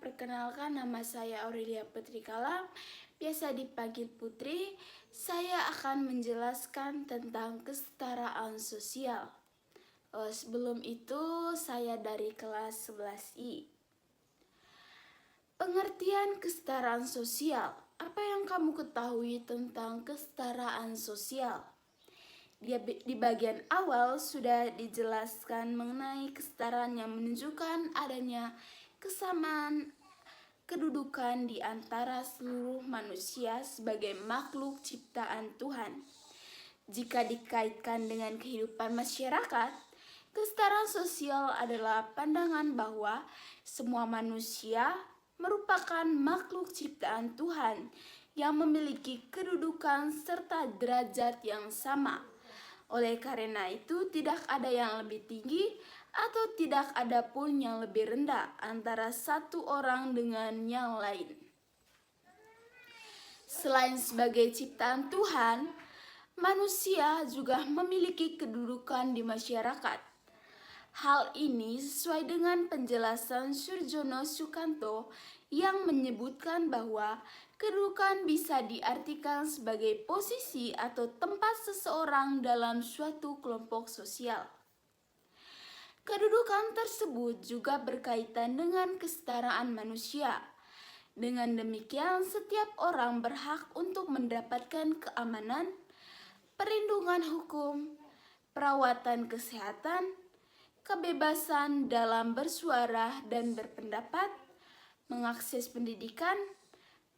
perkenalkan nama saya Aurelia Putri Kalam, biasa dipanggil Putri. Saya akan menjelaskan tentang kesetaraan sosial. Sebelum itu, saya dari kelas 11I. Pengertian kesetaraan sosial. Apa yang kamu ketahui tentang kesetaraan sosial? Di bagian awal sudah dijelaskan mengenai kesetaraan yang menunjukkan adanya kesamaan kedudukan di antara seluruh manusia sebagai makhluk ciptaan Tuhan. Jika dikaitkan dengan kehidupan masyarakat, kesetaraan sosial adalah pandangan bahwa semua manusia merupakan makhluk ciptaan Tuhan yang memiliki kedudukan serta derajat yang sama. Oleh karena itu, tidak ada yang lebih tinggi atau tidak ada pun yang lebih rendah antara satu orang dengan yang lain. Selain sebagai ciptaan Tuhan, manusia juga memiliki kedudukan di masyarakat. Hal ini sesuai dengan penjelasan Surjono Sukanto yang menyebutkan bahwa kedudukan bisa diartikan sebagai posisi atau tempat seseorang dalam suatu kelompok sosial. Kedudukan tersebut juga berkaitan dengan kesetaraan manusia. Dengan demikian, setiap orang berhak untuk mendapatkan keamanan, perlindungan hukum, perawatan kesehatan, kebebasan dalam bersuara dan berpendapat, mengakses pendidikan,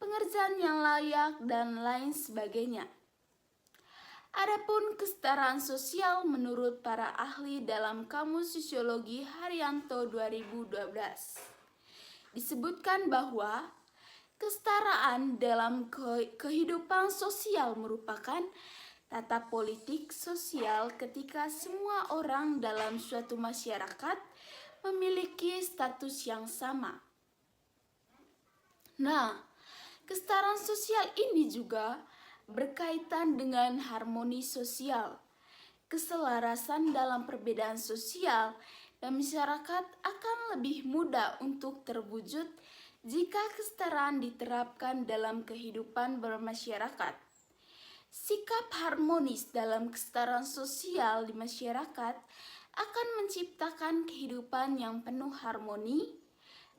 pengerjaan yang layak, dan lain sebagainya. Adapun kesetaraan sosial menurut para ahli dalam Kamus Sosiologi Haryanto 2012 disebutkan bahwa kesetaraan dalam kehidupan sosial merupakan tata politik sosial ketika semua orang dalam suatu masyarakat memiliki status yang sama. Nah, kesetaraan sosial ini juga berkaitan dengan harmoni sosial. Keselarasan dalam perbedaan sosial dan masyarakat akan lebih mudah untuk terwujud jika kesetaraan diterapkan dalam kehidupan bermasyarakat. Sikap harmonis dalam kesetaraan sosial di masyarakat akan menciptakan kehidupan yang penuh harmoni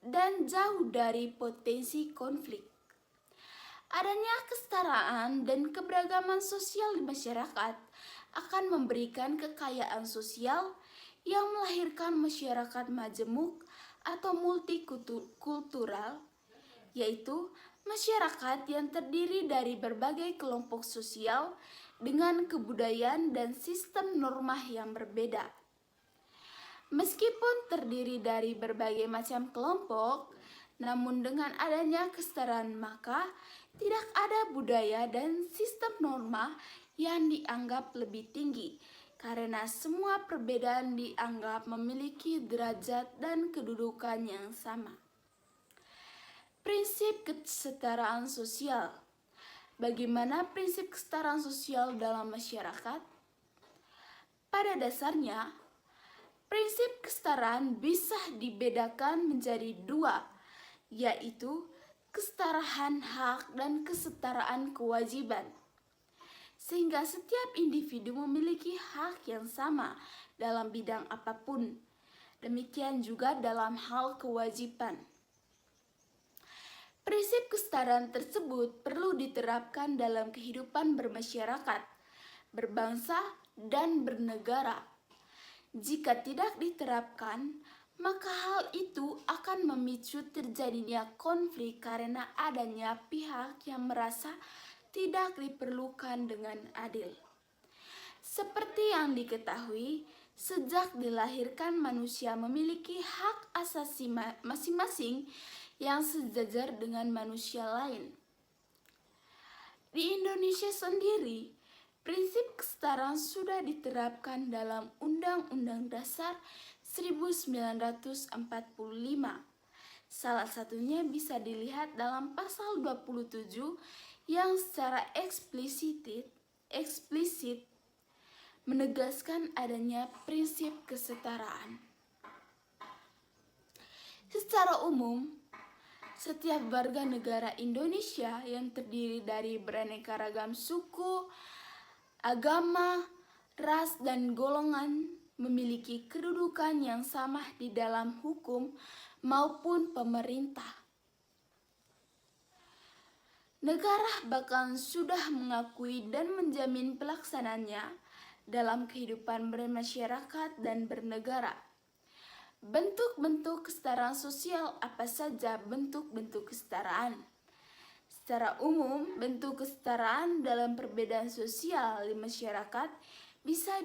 dan jauh dari potensi konflik. Adanya kesetaraan dan keberagaman sosial di masyarakat akan memberikan kekayaan sosial yang melahirkan masyarakat majemuk atau multikultural, yaitu masyarakat yang terdiri dari berbagai kelompok sosial dengan kebudayaan dan sistem norma yang berbeda. Meskipun terdiri dari berbagai macam kelompok, namun dengan adanya kesetaraan maka tidak ada budaya dan sistem norma yang dianggap lebih tinggi karena semua perbedaan dianggap memiliki derajat dan kedudukan yang sama. Prinsip kesetaraan sosial. Bagaimana prinsip kesetaraan sosial dalam masyarakat? Pada dasarnya, prinsip kesetaraan bisa dibedakan menjadi dua, yaitu kesetaraan hak dan kesetaraan kewajiban. Sehingga setiap individu memiliki hak yang sama dalam bidang apapun. Demikian juga dalam hal kewajiban. Prinsip kesetaraan tersebut perlu diterapkan dalam kehidupan bermasyarakat, berbangsa, dan bernegara. Jika tidak diterapkan, maka hal itu akan memicu terjadinya konflik karena adanya pihak yang merasa tidak diperlukan dengan adil. Seperti yang diketahui, sejak dilahirkan manusia memiliki hak asasi masing-masing yang sejajar dengan manusia lain. Di Indonesia sendiri, prinsip kesetaraan sudah diterapkan dalam Undang-Undang Dasar 1945. Salah satunya bisa dilihat dalam pasal 27 yang secara eksplisit menegaskan adanya prinsip kesetaraan. Secara umum, Setiap warga negara Indonesia yang terdiri dari beraneka ragam suku, agama, ras, dan golongan memiliki kedudukan yang sama di dalam hukum maupun pemerintah. Negara bahkan sudah mengakui dan menjamin pelaksananya dalam kehidupan bermasyarakat dan bernegara. Bentuk-bentuk kesetaraan sosial apa saja bentuk-bentuk kesetaraan? Secara umum, bentuk kesetaraan dalam perbedaan sosial di masyarakat bisa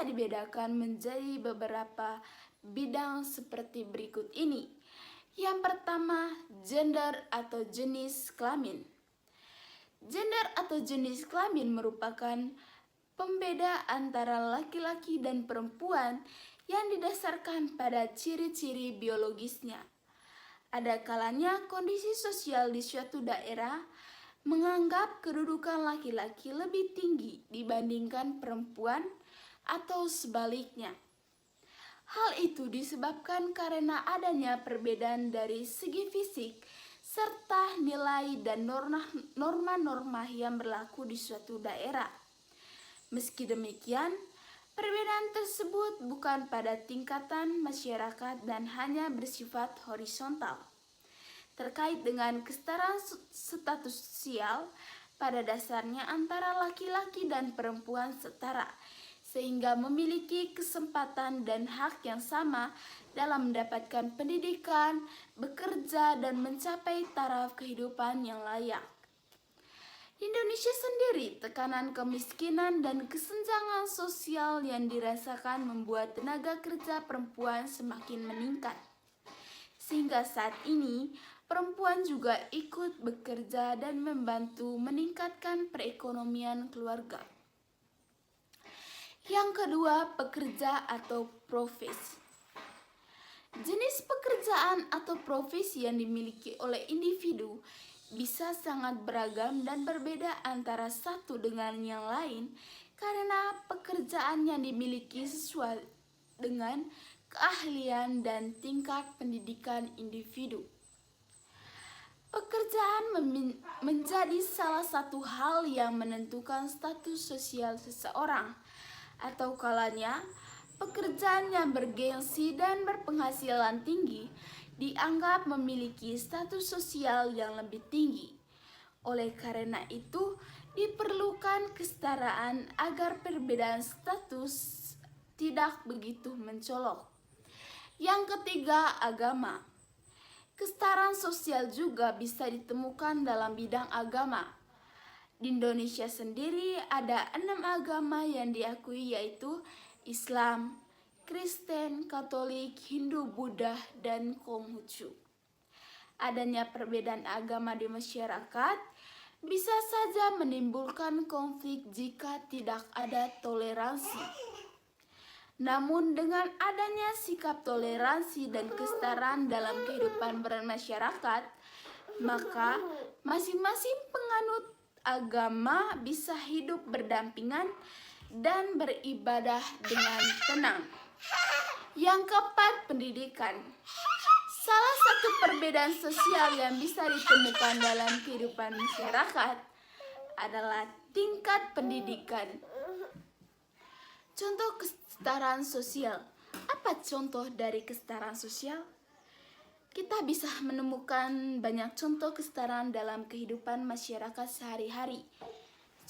dibedakan menjadi beberapa bidang seperti berikut ini. Yang pertama, gender atau jenis kelamin. Gender atau jenis kelamin merupakan pembeda antara laki-laki dan perempuan yang didasarkan pada ciri-ciri biologisnya. Ada kalanya kondisi sosial di suatu daerah menganggap kedudukan laki-laki lebih tinggi dibandingkan perempuan atau sebaliknya. Hal itu disebabkan karena adanya perbedaan dari segi fisik serta nilai dan norma-norma yang berlaku di suatu daerah. Meski demikian, perbedaan tersebut bukan pada tingkatan masyarakat dan hanya bersifat horizontal. Terkait dengan kesetaraan status sosial, pada dasarnya antara laki-laki dan perempuan setara, sehingga memiliki kesempatan dan hak yang sama dalam mendapatkan pendidikan, bekerja, dan mencapai taraf kehidupan yang layak. Di Indonesia sendiri, tekanan kemiskinan dan kesenjangan sosial yang dirasakan membuat tenaga kerja perempuan semakin meningkat. Sehingga saat ini, perempuan juga ikut bekerja dan membantu meningkatkan perekonomian keluarga. Yang kedua, pekerja atau profesi. Jenis pekerjaan atau profesi yang dimiliki oleh individu bisa sangat beragam dan berbeda antara satu dengan yang lain karena pekerjaan yang dimiliki sesuai dengan keahlian dan tingkat pendidikan individu. Pekerjaan menjadi salah satu hal yang menentukan status sosial seseorang, atau kalanya pekerjaan yang bergengsi dan berpenghasilan tinggi dianggap memiliki status sosial yang lebih tinggi. Oleh karena itu, diperlukan kesetaraan agar perbedaan status tidak begitu mencolok. Yang ketiga, agama. Kesetaraan sosial juga bisa ditemukan dalam bidang agama. Di Indonesia sendiri ada 6 agama yang diakui, yaitu Islam, Kristen, Katolik, Hindu, Buddha, dan Konghucu. Adanya perbedaan agama di masyarakat bisa saja menimbulkan konflik jika tidak ada toleransi. Namun dengan adanya sikap toleransi dan kesetaraan dalam kehidupan bermasyarakat, maka masing-masing penganut agama bisa hidup berdampingan dan beribadah dengan tenang. Yang keempat, pendidikan. Salah satu perbedaan sosial yang bisa ditemukan dalam kehidupan masyarakat adalah tingkat pendidikan. Contoh kesetaraan sosial. Apa contoh dari kesetaraan sosial? Kita bisa menemukan banyak contoh kesetaraan dalam kehidupan masyarakat sehari-hari.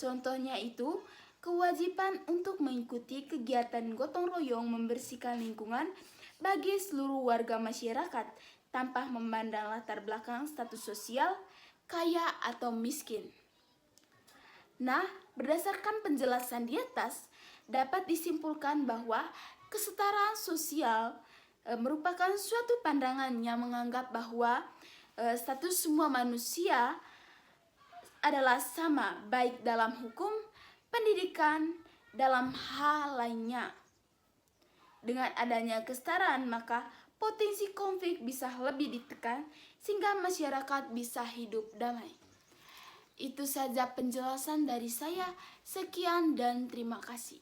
Contohnya itu, kewajiban untuk mengikuti kegiatan gotong royong membersihkan lingkungan bagi seluruh warga masyarakat tanpa memandang latar belakang status sosial, kaya atau miskin. Nah, berdasarkan penjelasan di atas, dapat disimpulkan bahwa kesetaraan sosial merupakan suatu pandangan yang menganggap bahwa status semua manusia adalah sama, baik dalam hukum, pendidikan, dalam hal lainnya. Dengan adanya kesetaraan, maka potensi konflik bisa lebih ditekan sehingga masyarakat bisa hidup damai. Itu saja penjelasan dari saya. Sekian dan terima kasih.